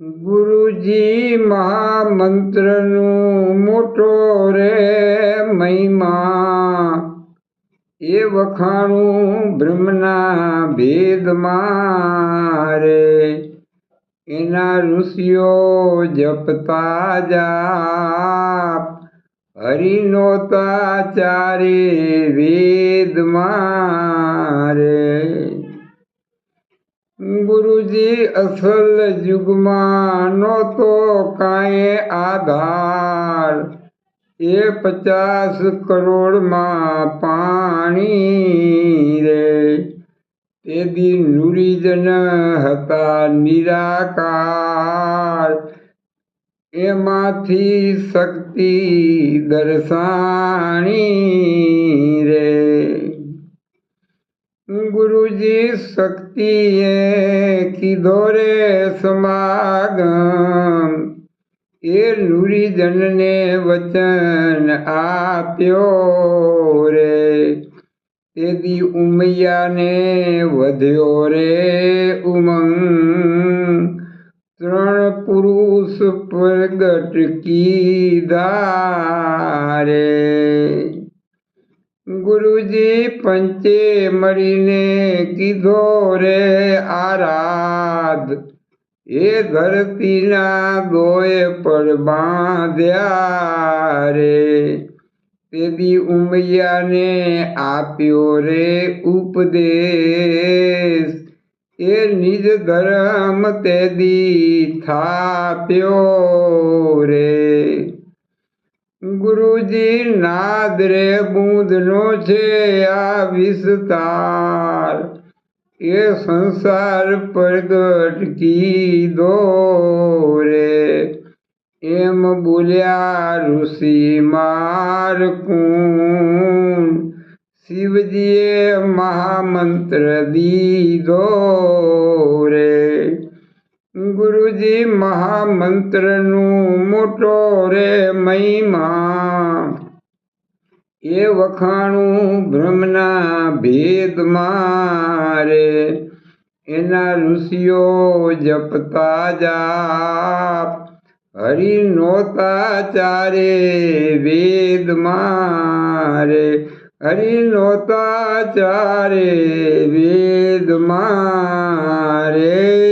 ગુરુજી મહામંત્રનું મોટો રે મહિમા, એ વખાણું બ્રહ્મના ભેદમાં રે. એના ઋષિઓ જપતા જાપ, હરિનો ચારે વેદમાં રે. ગુરુજી અસલ યુગમાં નહોતો કાંઈ આધાર, એ 50 કરોડમાં પાણી રે. તેદી નુરીજન હતા નિરાકાર, એમાંથી શક્તિ દર્શાણી રે. ગુરુજી શક્તિએ કીધો રે સમાગમ, એ નુરીજનને વચન આપ્યો રે. તેદી ઉમૈયાને વધ્યો રે ઉમંગ, 3 પુરુષ પ્રગટ કીધા રે. ગુરુજી પંચે મળીને કીધો રે આરાધ, એ ધરતીના દોય પર બાંધ્યા રે. તેદી ઉમૈયાને આપ્યો રે ઉપદેશ, એ નિજ ધર્મ તેદી થાપ્યો રે. ગુરુજી નાદ રે બૂંદનો છે આ વિસ્તાર, એ સંસાર પ્રગટ કીધો રે. એમ બોલ્યા ઋષિ મારકુંડ, શિવજીએ મહામંત્ર દીધો રે. ગુરુજી મહામંત્રનું મોટો રે મહિમા, એ વખાણું બ્રહ્મના ભેદમાં રે. એના ઋષિઓ જપતા જાપ, હરિનો ચારે વેદમાં રે. હરિનો ચારે વેદમાં રે.